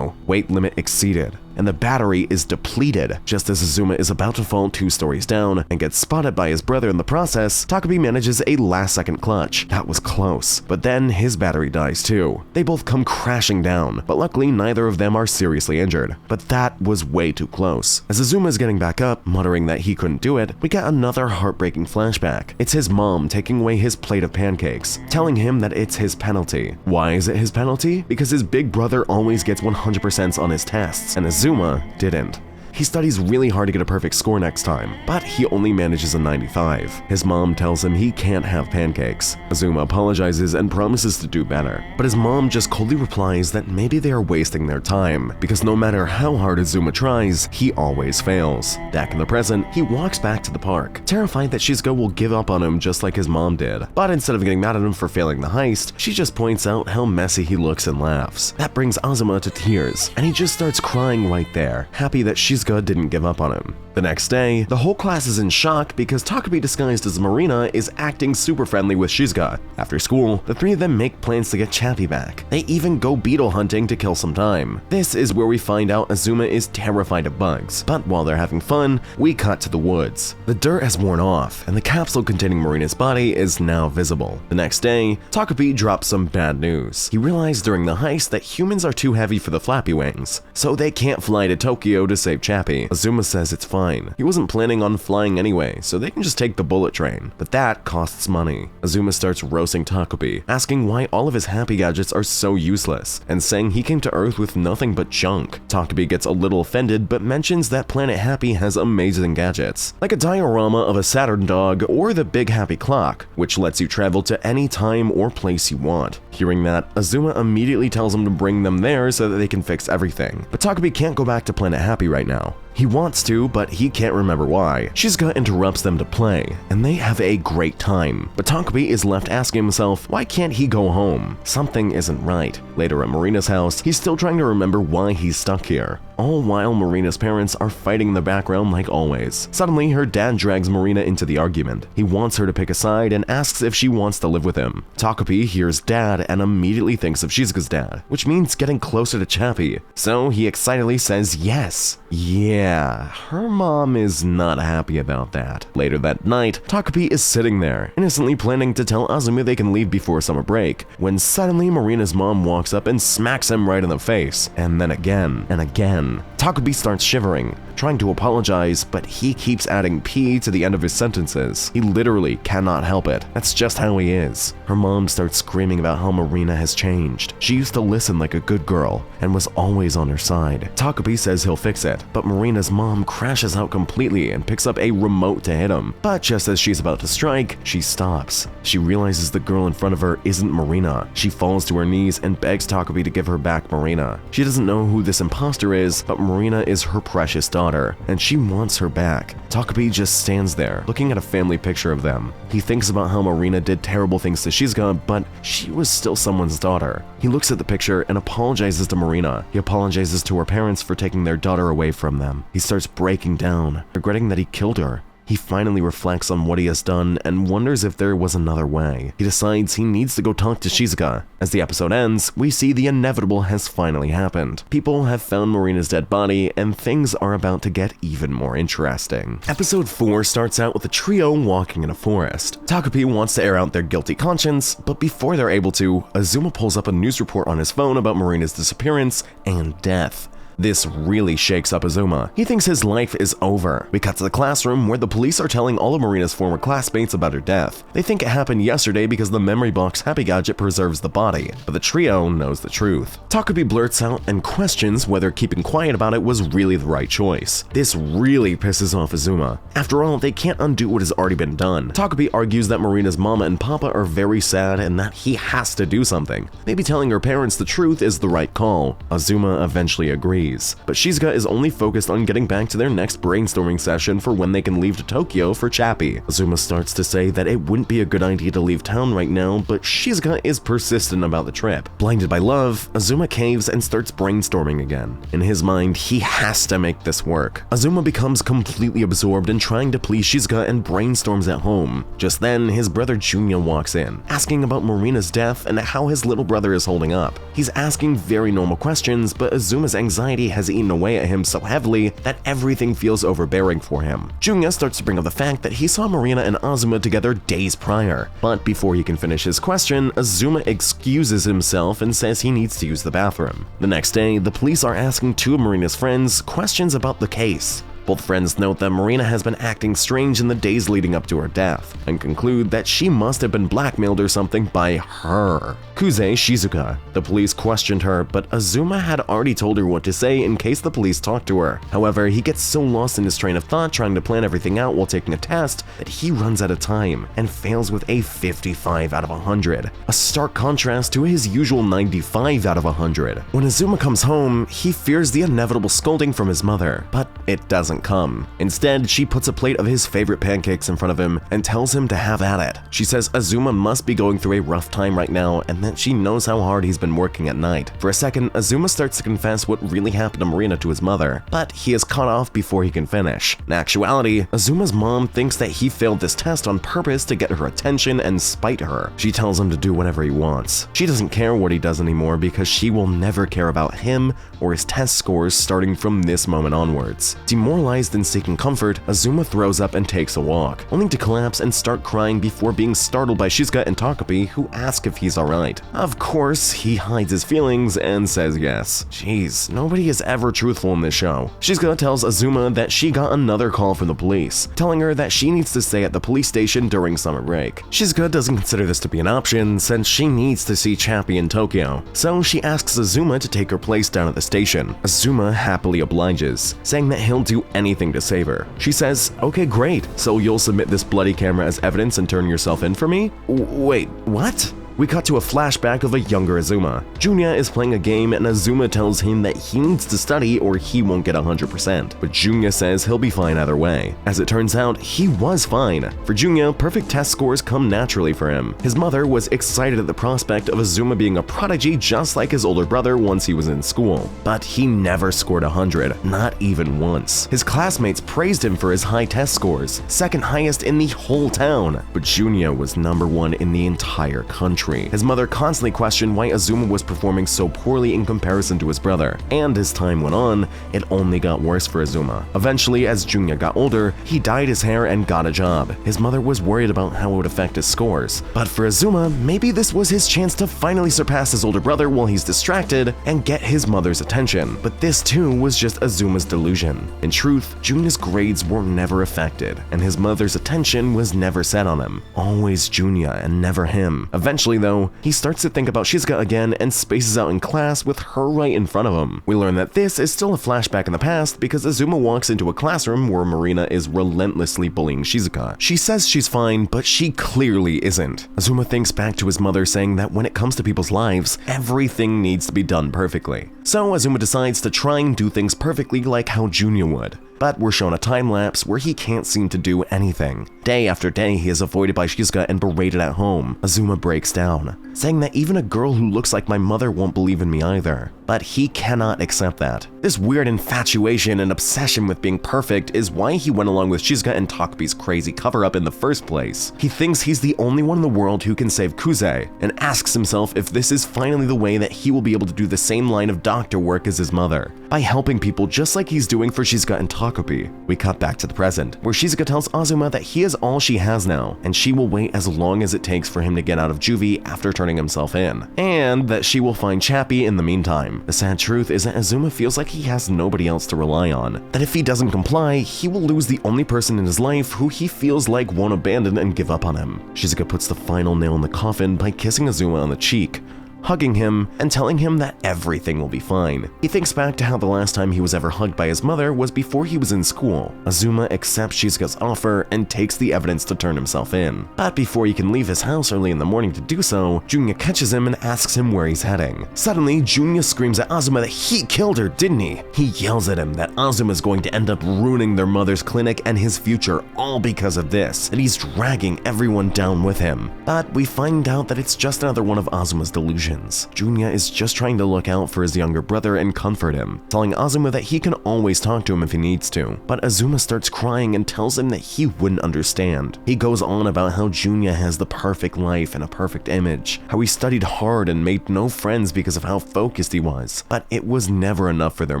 weight limit exceeded, and the battery is depleted. Just as Azuma is about to fall 2 stories down and gets spotted by his brother in the process, Takabe manages a last-second clutch. That was close, but then his battery dies too. They both come crashing down, but luckily neither of them are seriously injured. But that was way too close. As Azuma is getting back up, muttering that he couldn't do it, we get another heartbreaking flashback. It's his mom taking away his plate of pancakes, telling him that it's his penalty. Why is it his penalty? Because his big brother always gets 100% on his tests, and Azuma didn't. He studies really hard to get a perfect score next time, but he only manages a 95. His mom tells him he can't have pancakes. Azuma apologizes and promises to do better, but his mom just coldly replies that maybe they are wasting their time, because no matter how hard Azuma tries, he always fails. Back in the present, he walks back to the park, terrified that Shizuka will give up on him just like his mom did. But instead of getting mad at him for failing the heist, she just points out how messy he looks and laughs. That brings Azuma to tears, and he just starts crying right there, happy that Shizuka didn't give up on him. The next day, the whole class is in shock because Takabe disguised as Marina is acting super friendly with Shizuka. After school, the 3 of them make plans to get Chappie back. They even go beetle hunting to kill some time. This is where we find out Azuma is terrified of bugs, but while they're having fun, we cut to the woods. The dirt has worn off, and the capsule containing Marina's body is now visible. The next day, Takabe drops some bad news. He realized during the heist that humans are too heavy for the Flappy Wings, so they can't fly to Tokyo to save Chappie. Azuma says it's fine. He wasn't planning on flying anyway, so they can just take the bullet train, but that costs money. Azuma starts roasting Takabe, asking why all of his happy gadgets are so useless, and saying he came to Earth with nothing but junk. Takabe gets a little offended, but mentions that Planet Happy has amazing gadgets, like a diorama of a Saturn dog or the Big Happy Clock, which lets you travel to any time or place you want. Hearing that, Azuma immediately tells him to bring them there so that they can fix everything, but Takabe can't go back to Planet Happy right now. He wants to, but he can't remember why. Shizuka interrupts them to play, and they have a great time. But Takabe is left asking himself, why can't he go home? Something isn't right. Later at Marina's house, he's still trying to remember why he's stuck here. All while Marina's parents are fighting in the background like always. Suddenly, her dad drags Marina into the argument. He wants her to pick a side and asks if she wants to live with him. Takabe hears dad and immediately thinks of Shizuka's dad, which means getting closer to Chappie. So he excitedly says yes. Yeah, her mom is not happy about that. Later that night, Takabe is sitting there, innocently planning to tell Azuma they can leave before summer break, when suddenly Marina's mom walks up and smacks him right in the face, and then again and again. Takabe starts shivering, trying to apologize, but he keeps adding P to the end of his sentences. He literally cannot help it. That's just how he is. Her mom starts screaming about how Marina has changed. She used to listen like a good girl and was always on her side. Takabe says he'll fix it, but Marina Marina's mom crashes out completely and picks up a remote to hit him, but just as she's about to strike, she stops. She realizes the girl in front of her isn't Marina. She falls to her knees and begs Takabe to give her back Marina. She doesn't know who this imposter is, but Marina is her precious daughter, and she wants her back. Takabe just stands there, looking at a family picture of them. He thinks about how Marina did terrible things to Shizuka, but she was still someone's daughter. He looks at the picture and apologizes to Marina. He apologizes to her parents for taking their daughter away from them. He starts breaking down, regretting that he killed her. He finally reflects on what he has done and wonders if there was another way. He decides he needs to go talk to Shizuka. As the episode ends, we see the inevitable has finally happened. People have found Marina's dead body, and things are about to get even more interesting. Episode 4 starts out with a trio walking in a forest. Takabe wants to air out their guilty conscience, but before they're able to, Azuma pulls up a news report on his phone about Marina's disappearance and death. This really shakes up Azuma. He thinks his life is over. We cut to the classroom where the police are telling all of Marina's former classmates about her death. They think it happened yesterday because the memory box Happy Gadget preserves the body, but the trio knows the truth. Takabe blurts out and questions whether keeping quiet about it was really the right choice. This really pisses off Azuma. After all, they can't undo what has already been done. Takabe argues that Marina's mama and papa are very sad and that he has to do something. Maybe telling her parents the truth is the right call. Azuma eventually agrees. But Shizuka is only focused on getting back to their next brainstorming session for when they can leave to Tokyo for Chappie. Azuma starts to say that it wouldn't be a good idea to leave town right now, but Shizuka is persistent about the trip. Blinded by love, Azuma caves and starts brainstorming again. In his mind, he has to make this work. Azuma becomes completely absorbed in trying to please Shizuka and brainstorms at home. Just then, his brother Junya walks in, asking about Marina's death and how his little brother is holding up. He's asking very normal questions, but Azuma's anxiety has eaten away at him so heavily that everything feels overbearing for him. Junya starts to bring up the fact that he saw Marina and Azuma together days prior, but before he can finish his question, Azuma excuses himself and says he needs to use the bathroom. The next day, the police are asking two of Marina's friends questions about the case. Both friends note that Marina has been acting strange in the days leading up to her death, and conclude that she must have been blackmailed or something by her. Kuze Shizuka. The police questioned her, but Azuma had already told her what to say in case the police talked to her. However, he gets so lost in his train of thought trying to plan everything out while taking a test that he runs out of time and fails with a 55 out of 100, a stark contrast to his usual 95 out of 100. When Azuma comes home, he fears the inevitable scolding from his mother, but it doesn't come. Instead, she puts a plate of his favorite pancakes in front of him and tells him to have at it. She says Azuma must be going through a rough time right now and that she knows how hard he's been working at night. For a second, Azuma starts to confess what really happened to Marina to his mother, but he is cut off before he can finish. In actuality, Azuma's mom thinks that he failed this test on purpose to get her attention and spite her. She tells him to do whatever he wants. She doesn't care what he does anymore because she will never care about him or his test scores starting from this moment onwards. Demoralized and seeking comfort, Azuma throws up and takes a walk, only to collapse and start crying before being startled by Shizuka and Takabe, who ask if he's alright. Of course, he hides his feelings and says yes. Jeez, nobody is ever truthful in this show. Shizuka tells Azuma that she got another call from the police, telling her that she needs to stay at the police station during summer break. Shizuka doesn't consider this to be an option since she needs to see Chappie in Tokyo, so she asks Azuma to take her place down at the station. Azuma happily obliges, saying that he'll do anything to save her. She says, "Okay, great, so you'll submit this bloody camera as evidence and turn yourself in for me?" Wait, what? We cut to a flashback of a younger Azuma. Junya is playing a game and Azuma tells him that he needs to study or he won't get 100%, but Junya says he'll be fine either way. As it turns out, he was fine. For Junya, perfect test scores come naturally for him. His mother was excited at the prospect of Azuma being a prodigy just like his older brother once he was in school, but he never scored 100, not even once. His classmates praised him for his high test scores, second highest in the whole town, but Junya was #1 in the entire country. His mother constantly questioned why Azuma was performing so poorly in comparison to his brother, and as time went on, it only got worse for Azuma. Eventually, as Junya got older, he dyed his hair and got a job. His mother was worried about how it would affect his scores, but for Azuma, maybe this was his chance to finally surpass his older brother while he's distracted and get his mother's attention. But this too was just Azuma's delusion. In truth, Junya's grades were never affected, and his mother's attention was never set on him. Always Junya and never him. Eventually, Eventually though, he starts to think about Shizuka again and spaces out in class with her right in front of him. We learn that this is still a flashback in the past because Azuma walks into a classroom where Marina is relentlessly bullying Shizuka. She says she's fine, but she clearly isn't. Azuma thinks back to his mother saying that when it comes to people's lives, everything needs to be done perfectly. So Azuma decides to try and do things perfectly like how Junya would. But we're shown a time lapse where he can't seem to do anything. Day after day, he is avoided by Shizuka and berated at home. Azuma breaks down, saying that even a girl who looks like my mother won't believe in me either. But he cannot accept that. This weird infatuation and obsession with being perfect is why he went along with Shizuka and Takubi's crazy cover-up in the first place. He thinks he's the only one in the world who can save Kuze, and asks himself if this is finally the way that he will be able to do the same line of doctor work as his mother, by helping people just like he's doing for Shizuka and Takubi. We cut back to the present, where Shizuka tells Azuma that he is all she has now, and she will wait as long as it takes for him to get out of juvie after turning himself in, and that she will find Chappie in the meantime. The sad truth is that Azuma feels like he has nobody else to rely on, that if he doesn't comply, he will lose the only person in his life who he feels like won't abandon and give up on him. Shizuka puts the final nail in the coffin by kissing Azuma on the cheek, hugging him and telling him that everything will be fine. He thinks back to how the last time he was ever hugged by his mother was before he was in school. Azuma accepts Shizuka's offer and takes the evidence to turn himself in. But before he can leave his house early in the morning to do so, Junya catches him and asks him where he's heading. Suddenly, Junya screams at Azuma that he killed her, didn't he? He yells at him that Azuma is going to end up ruining their mother's clinic and his future all because of this, and he's dragging everyone down with him. But we find out that it's just another one of Azuma's delusions. Junya is just trying to look out for his younger brother and comfort him, telling Azuma that he can always talk to him if he needs to. But Azuma starts crying and tells him that he wouldn't understand. He goes on about how Junya has the perfect life and a perfect image, how he studied hard and made no friends because of how focused he was. But it was never enough for their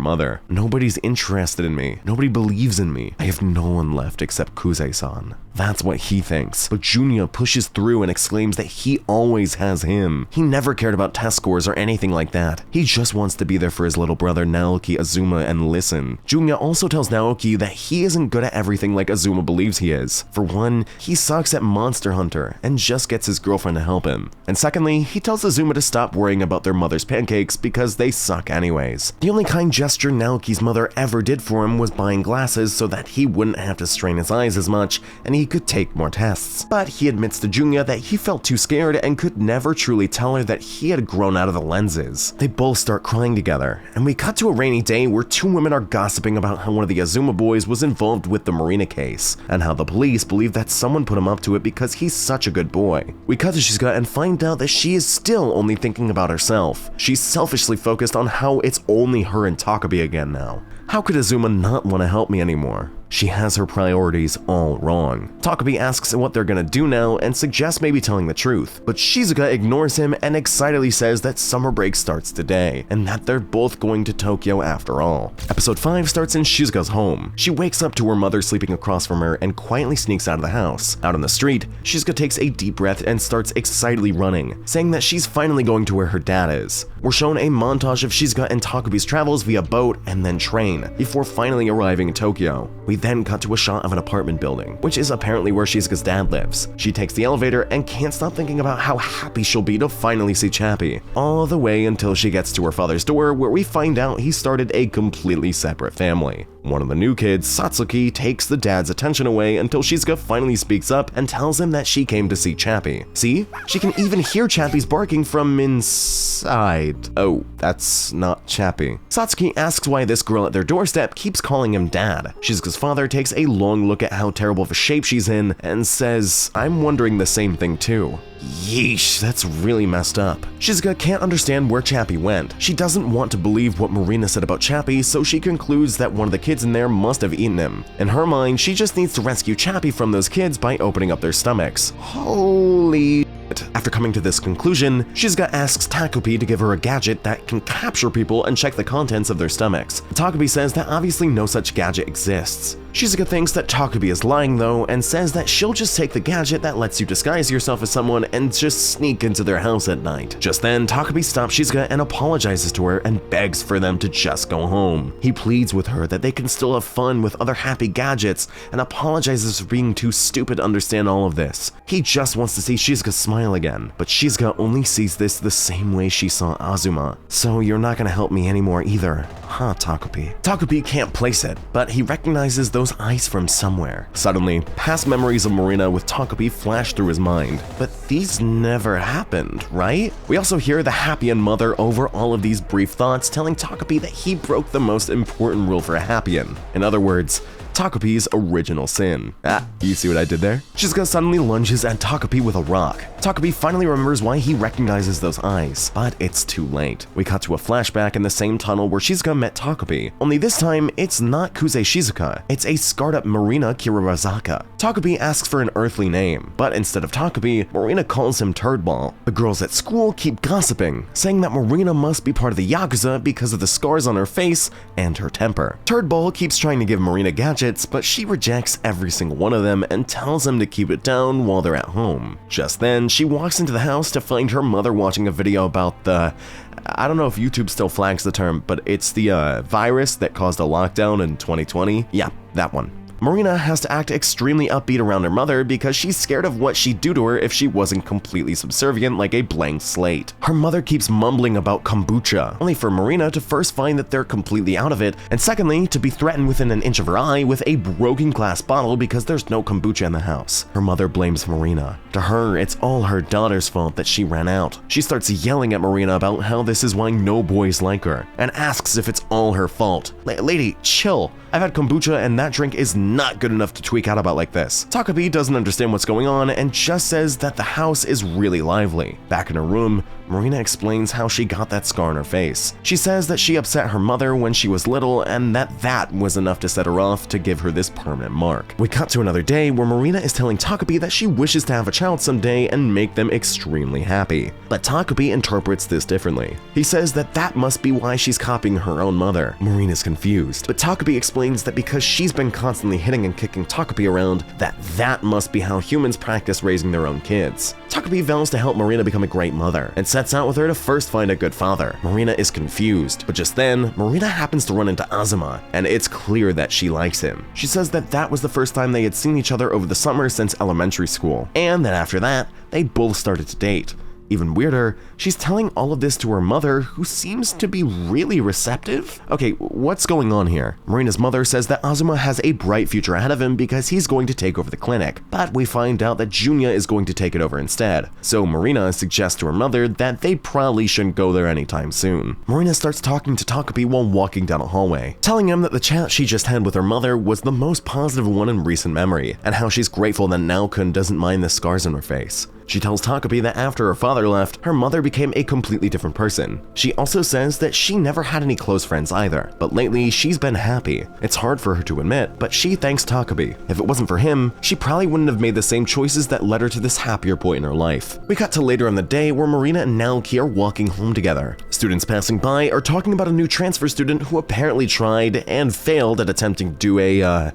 mother. Nobody's interested in me. Nobody believes in me. I have no one left except Kuze-san. That's what he thinks. But Junya pushes through and exclaims that he always has him. He never cared about test scores or anything like that. He just wants to be there for his little brother Naoki Azuma and listen. Junya also tells Naoki that he isn't good at everything like Azuma believes he is. For one, he sucks at Monster Hunter and just gets his girlfriend to help him. And secondly, he tells Azuma to stop worrying about their mother's pancakes because they suck anyways. The only kind gesture Naoki's mother ever did for him was buying glasses so that he wouldn't have to strain his eyes as much and he could take more tests. But he admits to Junya that he felt too scared and could never truly tell her that he had grown out of the lenses. They both start crying together, and we cut to a rainy day where two women are gossiping about how one of the Azuma boys was involved with the Marina case, and how the police believe that someone put him up to it because he's such a good boy. We cut to Shizuka and find out that she is still only thinking about herself. She's selfishly focused on how it's only her and Takubi again now. How could Azuma not want to help me anymore? She has her priorities all wrong. Takubi asks what they're gonna do now and suggests maybe telling the truth, but Shizuka ignores him and excitedly says that summer break starts today, and that they're both going to Tokyo after all. Episode 5 starts in Shizuka's home. She wakes up to her mother sleeping across from her and quietly sneaks out of the house. Out on the street, Shizuka takes a deep breath and starts excitedly running, saying that she's finally going to where her dad is. We're shown a montage of Shizuka and Takubi's travels via boat and then train, before finally arriving in Tokyo. We then cut to a shot of an apartment building, which is apparently where Shizuka's dad lives. She takes the elevator and can't stop thinking about how happy she'll be to finally see Chappie, all the way until she gets to her father's door, where we find out he started a completely separate family. One of the new kids, Satsuki, takes the dad's attention away until Shizuka finally speaks up and tells him that she came to see Chappie. See? She can even hear Chappie's barking from inside. Oh, that's not Chappie. Satsuki asks why this girl at their doorstep keeps calling him dad. Shizuka's father takes a long look at how terrible of a shape she's in and says, "I'm wondering the same thing too." Yeesh, that's really messed up. Shizuka can't understand where Chappie went. She doesn't want to believe what Marina said about Chappie, so she concludes that one of the kids in there must have eaten him. In her mind, she just needs to rescue Chappie from those kids by opening up their stomachs. Holy shit. After coming to this conclusion, Shizuka asks Takubi to give her a gadget that can capture people and check the contents of their stomachs. Takubi says that obviously no such gadget exists. Shizuka thinks that Takumi is lying though, and says that she'll just take the gadget that lets you disguise yourself as someone and just sneak into their house at night. Just then, Takumi stops Shizuka and apologizes to her and begs for them to just go home. He pleads with her that they can still have fun with other happy gadgets and apologizes for being too stupid to understand all of this. He just wants to see Shizuka smile again, but Shizuka only sees this the same way she saw Azuma. So you're not gonna help me anymore either, huh, Takumi? Takumi can't place it, but he recognizes those eyes from somewhere. Suddenly, past memories of Marina with Takumi flash through his mind, but these never happened, right? We also hear the Happien mother over all of these brief thoughts telling Takumi that he broke the most important rule for a Happien. In other words, Takupi's original sin. Ah, you see what I did there? Shizuka suddenly lunges at Takumi with a rock. Takumi finally remembers why he recognizes those eyes, but it's too late. We cut to a flashback in the same tunnel where Shizuka met Takumi, only this time it's not Kuze Shizuka, it's a scarred up Marina Kirirazaka. Takumi asks for an earthly name, but instead of Takumi, Marina calls him Turdball. The girls at school keep gossiping, saying that Marina must be part of the Yakuza because of the scars on her face and her temper. Turdball keeps trying to give Marina gadgets, but she rejects every single one of them and tells them to keep it down while they're at home. Just then, she walks into the house to find her mother watching a video about I don't know if YouTube still flags the term, but it's the virus that caused a lockdown in 2020. Yeah, that one. Marina has to act extremely upbeat around her mother because she's scared of what she'd do to her if she wasn't completely subservient like a blank slate. Her mother keeps mumbling about kombucha, only for Marina to first find that they're completely out of it, and secondly, to be threatened within an inch of her eye with a broken glass bottle because there's no kombucha in the house. Her mother blames Marina. To her, it's all her daughter's fault that she ran out. She starts yelling at Marina about how this is why no boys like her, and asks if it's all her fault. Lady, chill. I've had kombucha and that drink is not good enough to tweak out about like this. Takumi doesn't understand what's going on and just says that the house is really lively. Back in her room, Marina explains how she got that scar on her face. She says that she upset her mother when she was little and that was enough to set her off to give her this permanent mark. We cut to another day where Marina is telling Takumi that she wishes to have a child someday and make them extremely happy. But Takumi interprets this differently. He says that must be why she's copying her own mother. Marina's confused, but Takumi explains that because she's been constantly hitting and kicking Takumi around, that must be how humans practice raising their own kids. Takumi vows to help Marina become a great mother and sets out with her to first find a good father. Marina is confused, but just then, Marina happens to run into Azuma, and it's clear that she likes him. She says that was the first time they had seen each other over the summer since elementary school, and that after that, they both started to date. Even weirder, she's telling all of this to her mother, who seems to be really receptive. Okay, what's going on here? Marina's mother says that Azuma has a bright future ahead of him because he's going to take over the clinic, but we find out that Junya is going to take it over instead. So Marina suggests to her mother that they probably shouldn't go there anytime soon. Marina starts talking to Takumi while walking down a hallway, telling him that the chat she just had with her mother was the most positive one in recent memory, and how she's grateful that Naokun doesn't mind the scars on her face. She tells Takumi that after her father left, her mother became a completely different person. She also says that she never had any close friends either, but lately she's been happy. It's hard for her to admit, but she thanks Takumi. If it wasn't for him, she probably wouldn't have made the same choices that led her to this happier point in her life. We cut to later in the day where Marina and Naoki are walking home together. Students passing by are talking about a new transfer student who apparently tried and failed at attempting to do a,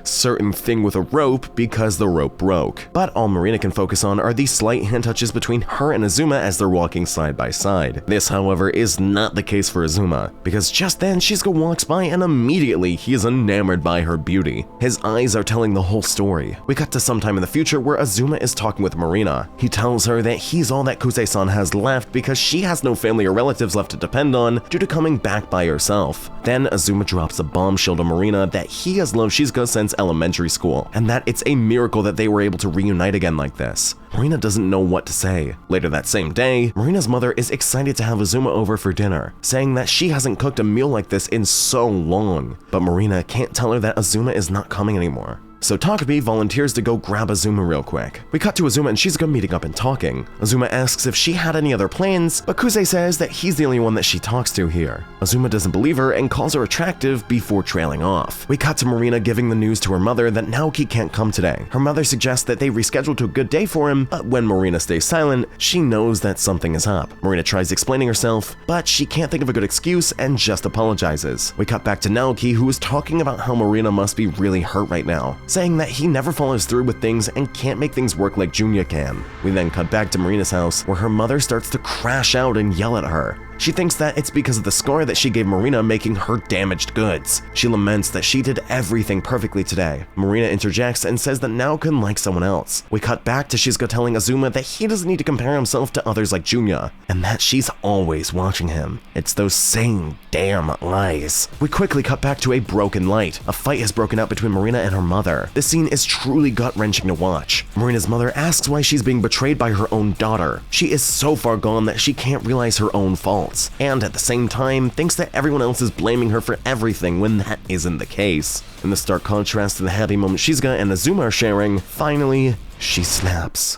certain thing with a rope because the rope broke. But all Marina can focus on are these slight hand touches between her and Azuma as they're walking side by side. This, however, is not the case for Azuma, because just then Shizuka walks by and immediately he is enamored by her beauty. His eyes are telling the whole story. We cut to sometime in the future where Azuma is talking with Marina. He tells her that he's all that Kuze-san has left because she has no family or relatives left to depend on due to coming back by herself. Then Azuma drops a bombshell to Marina that he has loved Shizuka since elementary school, and that it's a miracle that they were able to reunite again like this. Marina doesn't know what to say. Later that same day, Marina's mother is excited to have Azuma over for dinner, saying that she hasn't cooked a meal like this in so long. But Marina can't tell her that Azuma is not coming anymore. so Takabe volunteers to go grab Azuma real quick. We cut to Azuma and Shizuka meeting up and talking. Azuma asks if she had any other plans, but Kuze says that he's the only one that she talks to here. Azuma doesn't believe her and calls her attractive before trailing off. We cut to Marina giving the news to her mother that Naoki can't come today. Her mother suggests that they reschedule to a good day for him, but when Marina stays silent, she knows that something is up. Marina tries explaining herself, but she can't think of a good excuse and just apologizes. We cut back to Naoki, who is talking about how Marina must be really hurt right now, saying that he never follows through with things and can't make things work like Junya can. We then cut back to Marina's house, where her mother starts to crash out and yell at her. She thinks that it's because of the scar that she gave Marina making her damaged goods. She laments that she did everything perfectly today. Marina interjects and says that Naoki likes someone else. We cut back to Shizuka telling Azuma that he doesn't need to compare himself to others like Junya, and that she's always watching him. It's those same damn lies. We quickly cut back to a broken light. A fight has broken out between Marina and her mother. This scene is truly gut-wrenching to watch. Marina's mother asks why she's being betrayed by her own daughter. She is so far gone that she can't realize her own faults, and at the same time thinks that everyone else is blaming her for everything when that isn't the case. In the stark contrast to the happy moment Shizuka and Azuma are sharing, finally, she snaps.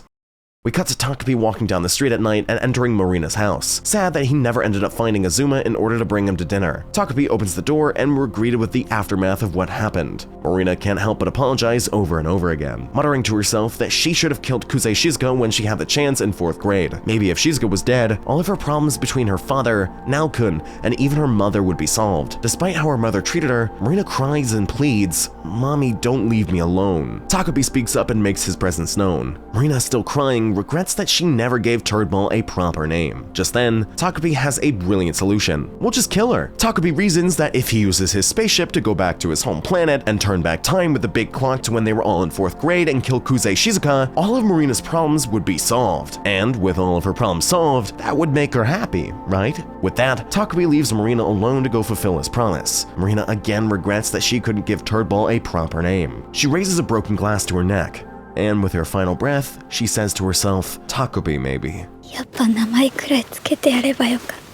We cut to Takabe walking down the street at night and entering Marina's house, sad that he never ended up finding Azuma in order to bring him to dinner. Takabe opens the door and we're greeted with the aftermath of what happened. Marina can't help but apologize over and over again, muttering to herself that she should have killed Kuze Shizuka when she had the chance in 4th grade. Maybe if Shizuka was dead, all of her problems between her father, Naokun, and even her mother would be solved. Despite how her mother treated her, Marina cries and pleads, "Mommy, don't leave me alone." Takabe speaks up and makes his presence known. Marina, still crying, regrets that she never gave Turdball a proper name. Just then, Takabe has a brilliant solution. We'll just kill her. Takabe reasons that if he uses his spaceship to go back to his home planet and turn back time with the big clock to when they were all in 4th grade and kill Kuze Shizuka, all of Marina's problems would be solved. And with all of her problems solved, that would make her happy, right? With that, Takabe leaves Marina alone to go fulfill his promise. Marina again regrets that she couldn't give Turdball a proper name. She raises a broken glass to her neck, and with her final breath, she says to herself, Takabe maybe. やっぱ名前くらいつけてやればよかった。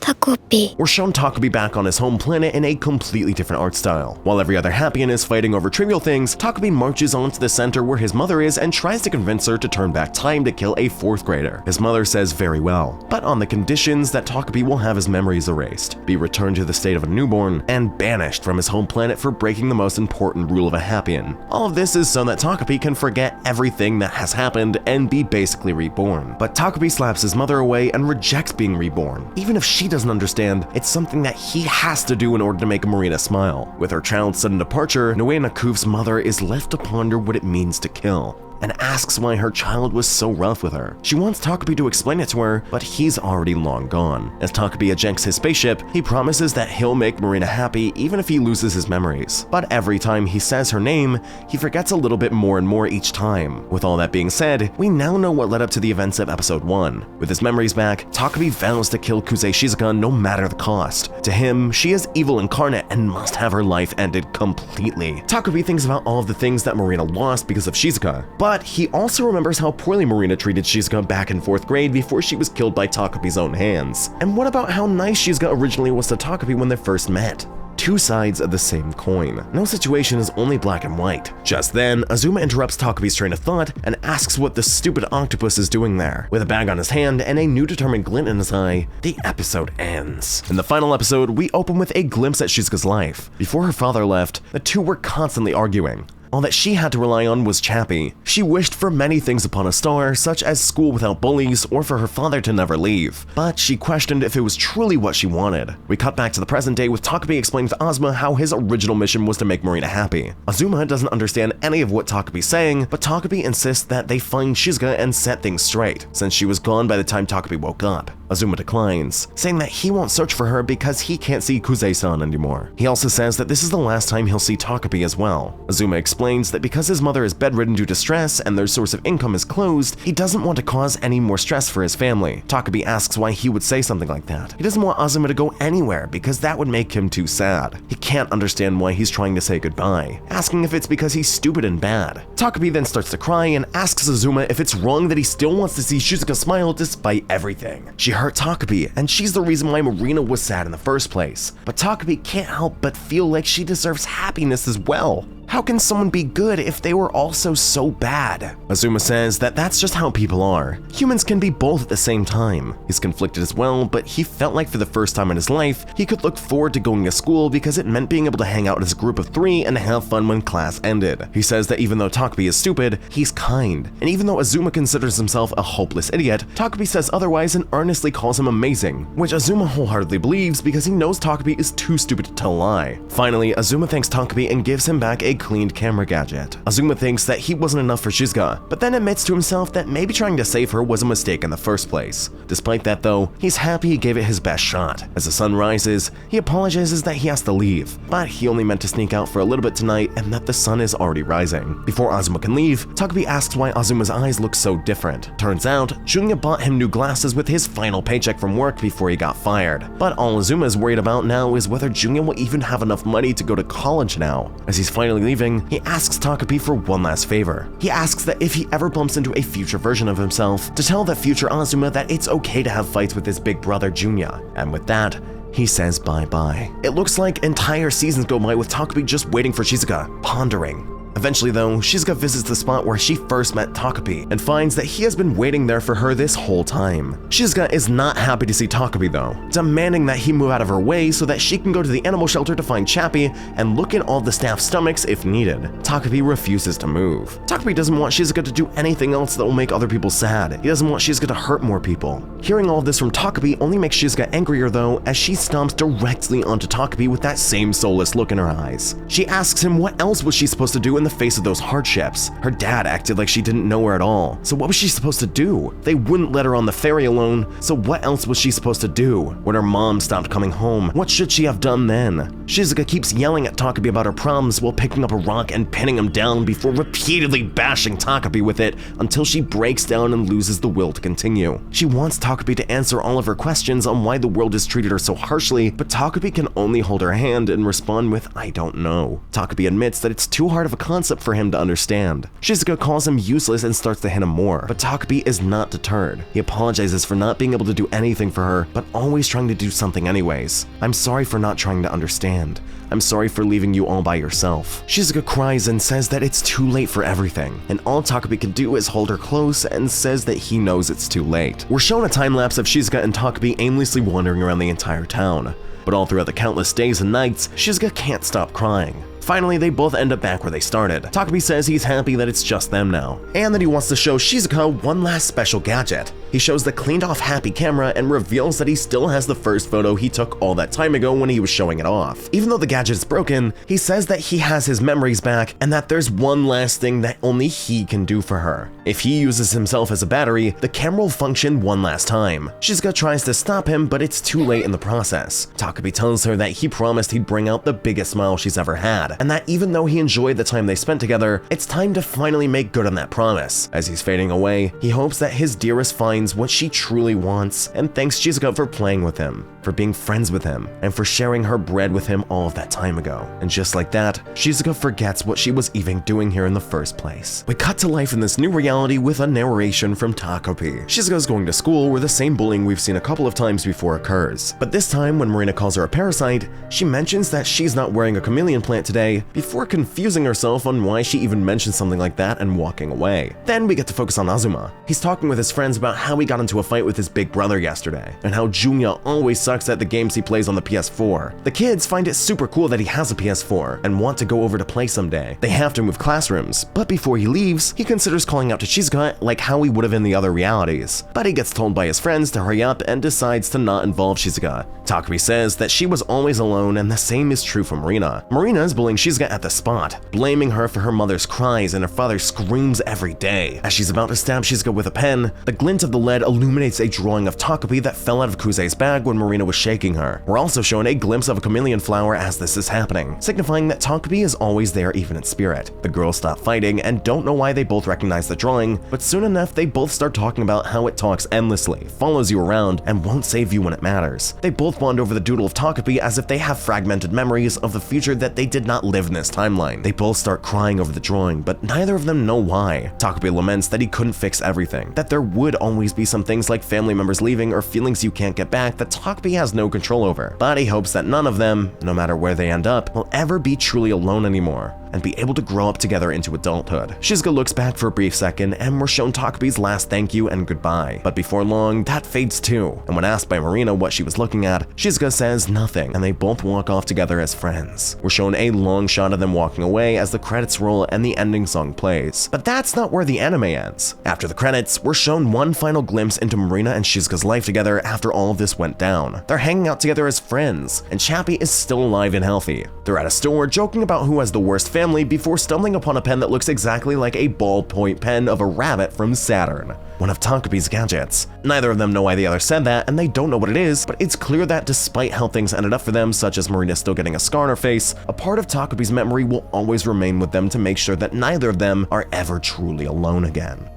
Takabe. We're shown Takabe back on his home planet in a completely different art style. While every other Happian is fighting over trivial things, Takabe marches on to the center where his mother is and tries to convince her to turn back time to kill a 4th grader. His mother says very well, but on the conditions that Takabe will have his memories erased, be returned to the state of a newborn, and banished from his home planet for breaking the most important rule of a Happian. All of this is so that Takabe can forget everything that has happened and be basically reborn. But Takabe slaps his mother away and rejects being reborn. Even if she doesn't understand, it's something that he has to do in order to make Marina smile. With her child's sudden departure, Noe Nakuf's mother is left to ponder what it means to kill, and asks why her child was so rough with her. She wants Takabe to explain it to her, but he's already long gone. As Takabe ejects his spaceship, he promises that he'll make Marina happy even if he loses his memories. But every time he says her name, he forgets a little bit more and more each time. With all that being said, we now know what led up to the events of episode 1. With his memories back, Takabe vows to kill Kuze Shizuka no matter the cost. To him, she is evil incarnate and must have her life ended completely. Takabe thinks about all of the things that Marina lost because of Shizuka, but he also remembers how poorly Marina treated Shizuka back in 4th grade before she was killed by Takabe's own hands. And what about how nice Shizuka originally was to Takabe when they first met? Two sides of the same coin. No situation is only black and white. Just then, Azuma interrupts Takabe's train of thought and asks what the stupid octopus is doing there. With a bag on his hand and a new determined glint in his eye, the episode ends. In the final episode, we open with a glimpse at Shizuka's life. Before her father left, the two were constantly arguing. All that she had to rely on was Chappie. She wished for many things upon a star, such as school without bullies or for her father to never leave, but she questioned if it was truly what she wanted. We cut back to the present day with Takabe explaining to Azuma how his original mission was to make Marina happy. Azuma doesn't understand any of what Takabe's saying, but Takabe insists that they find Shizuka and set things straight, since she was gone by the time Takabe woke up. Azuma declines, saying that he won't search for her because he can't see Kuze-san anymore. He also says that this is the last time he'll see Takabe as well. Azuma explains explains that because his mother is bedridden due to stress and their source of income is closed, he doesn't want to cause any more stress for his family. Takabe asks why he would say something like that. He doesn't want Azuma to go anywhere because that would make him too sad. He can't understand why he's trying to say goodbye, asking if it's because he's stupid and bad. Takabe then starts to cry and asks Azuma if it's wrong that he still wants to see Shizuka smile despite everything. She hurt Takabe, and she's the reason why Marina was sad in the first place. But Takabe can't help but feel like she deserves happiness as well. How can someone be good if they were also so bad? Azuma says that that's just how people are. Humans can be both at the same time. He's conflicted as well, but he felt like for the first time in his life, he could look forward to going to school because it meant being able to hang out as a group of 3 and have fun when class ended. He says that even though Takabe is stupid, he's kind. And even though Azuma considers himself a hopeless idiot, Takabe says otherwise and earnestly calls him amazing, which Azuma wholeheartedly believes because he knows Takabe is too stupid to tell a lie. Finally, Azuma thanks Takabe and gives him back a cleaned camera gadget. Azuma thinks that he wasn't enough for Shizuka, but then admits to himself that maybe trying to save her was a mistake in the first place. Despite that though, he's happy he gave it his best shot. As the sun rises, he apologizes that he has to leave, but he only meant to sneak out for a little bit tonight and that the sun is already rising. Before Azuma can leave, Takabe asks why Azuma's eyes look so different. Turns out, Junya bought him new glasses with his final paycheck from work before he got fired. But all Azuma is worried about now is whether Junya will even have enough money to go to college now. As he's finally leaving, he asks Takabe for one last favor. He asks that if he ever bumps into a future version of himself, to tell that future Azuma that it's okay to have fights with his big brother Junya. And with that, he says bye-bye. It looks like entire seasons go by with Takabe just waiting for Shizuka, pondering. Eventually though, Shizuka visits the spot where she first met Takabe and finds that he has been waiting there for her this whole time. Shizuka is not happy to see Takabe though, demanding that he move out of her way so that she can go to the animal shelter to find Chappie and look in all the staff's stomachs if needed. Takabe refuses to move. Takabe doesn't want Shizuka to do anything else that will make other people sad. He doesn't want Shizuka to hurt more people. Hearing all of this from Takabe only makes Shizuka angrier though, as she stomps directly onto Takabe with that same soulless look in her eyes. She asks him what else was she supposed to do in the face of those hardships. Her dad acted like she didn't know her at all, so what was she supposed to do? They wouldn't let her on the ferry alone, so what else was she supposed to do? When her mom stopped coming home, what should she have done then? Shizuka keeps yelling at Takabe about her problems while picking up a rock and pinning him down before repeatedly bashing Takabe with it until she breaks down and loses the will to continue. She wants Takabe to answer all of her questions on why the world has treated her so harshly, but Takabe can only hold her hand and respond with, "I don't know." Takabe admits that it's too hard of a concept for him to understand. Shizuka calls him useless and starts to hit him more, but Takabe is not deterred. He apologizes for not being able to do anything for her, but always trying to do something anyways. "I'm sorry for not trying to understand. I'm sorry for leaving you all by yourself." Shizuka cries and says that it's too late for everything, and all Takabe can do is hold her close and says that he knows it's too late. We're shown a time lapse of Shizuka and Takabe aimlessly wandering around the entire town, but all throughout the countless days and nights, Shizuka can't stop crying. Finally, they both end up back where they started. Takabe says he's happy that it's just them now, and that he wants to show Shizuka one last special gadget. He shows the cleaned off happy camera and reveals that he still has the first photo he took all that time ago when he was showing it off. Even though the gadget is broken, he says that he has his memories back and that there's one last thing that only he can do for her. If he uses himself as a battery, the camera will function one last time. Shizuka tries to stop him, but it's too late in the process. Takabe tells her that he promised he'd bring out the biggest smile she's ever had, and that even though he enjoyed the time they spent together, it's time to finally make good on that promise. As he's fading away, he hopes that his dearest finds what she truly wants, and thanks Shizuka for playing with him, for being friends with him, and for sharing her bread with him all of that time ago. And just like that, Shizuka forgets what she was even doing here in the first place. We cut to life in this new reality with a narration from Takabe. Shizuka's going to school where the same bullying we've seen a couple of times before occurs. But this time, when Marina calls her a parasite, she mentions that she's not wearing a chameleon plant today, before confusing herself on why she even mentioned something like that and walking away. Then we get to focus on Azuma. He's talking with his friends about how he got into a fight with his big brother yesterday, and how Junya always sucks at the games he plays on the PS4. The kids find it super cool that he has a PS4, and want to go over to play someday. They have to move classrooms, but before he leaves, he considers calling out to Shizuka like how he would have in the other realities. But he gets told by his friends to hurry up and decides to not involve Shizuka. Takabe says that she was always alone, and the same is true for Marina. Marina is bullying following Shizuka at the spot, blaming her for her mother's cries and her father's screams every day. As she's about to stab Shizuka with a pen, the glint of the lead illuminates a drawing of Takapi that fell out of Kuze's bag when Marina was shaking her. We're also shown a glimpse of a chameleon flower as this is happening, signifying that Takapi is always there even in spirit. The girls stop fighting and don't know why they both recognize the drawing, but soon enough they both start talking about how it talks endlessly, follows you around, and won't save you when it matters. They both bond over the doodle of Takapi as if they have fragmented memories of the future that they did not live in this timeline. They both start crying over the drawing, but neither of them know why. Takapi laments that he couldn't fix everything, that there would always be some things like family members leaving or feelings you can't get back that Takapi has no control over, but he hopes that none of them, no matter where they end up, will ever be truly alone anymore and be able to grow up together into adulthood. Shizuka looks back for a brief second and we're shown Takapi's last thank you and goodbye, but before long, that fades too, and when asked by Marina what she was looking at, Shizuka says nothing, and they both walk off together as friends. We're shown a long shot of them walking away as the credits roll and the ending song plays. But that's not where the anime ends. After the credits, we're shown one final glimpse into Marina and Shizuka's life together after all of this went down. They're hanging out together as friends, and Chappie is still alive and healthy. They're at a store joking about who has the worst family before stumbling upon a pen that looks exactly like a ballpoint pen of a rabbit from Saturn, one of Takapi's gadgets. Neither of them know why the other said that, and they don't know what it is, but it's clear that despite how things ended up for them, such as Marina still getting a scar on her face, a part of Takapi's memory will always remain with them to make sure that neither of them are ever truly alone again.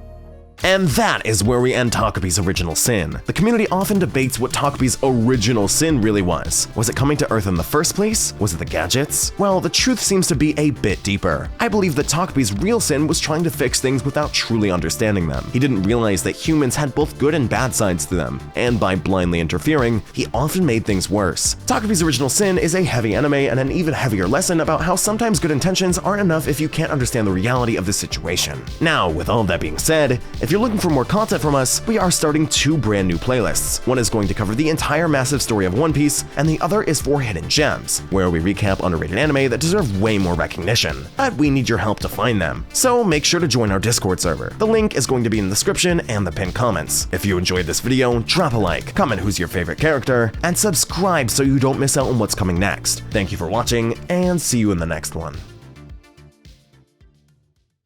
And that is where we end Takapi's original sin. The community often debates what Takapi's original sin really was. Was it coming to Earth in the first place? Was it the gadgets? Well, the truth seems to be a bit deeper. I believe that Takapi's real sin was trying to fix things without truly understanding them. He didn't realize that humans had both good and bad sides to them, and by blindly interfering, he often made things worse. Takapi's original sin is a heavy anime and an even heavier lesson about how sometimes good intentions aren't enough if you can't understand the reality of the situation. Now, with all that being said, if you're looking for more content from us, we are starting 2 brand new playlists. One is going to cover the entire massive story of One Piece, and the other is for Hidden Gems, where we recap underrated anime that deserve way more recognition. But we need your help to find them, so make sure to join our Discord server. The link is going to be in the description and the pinned comments. If you enjoyed this video, drop a like, comment who's your favorite character, and subscribe so you don't miss out on what's coming next. Thank you for watching, and see you in the next one.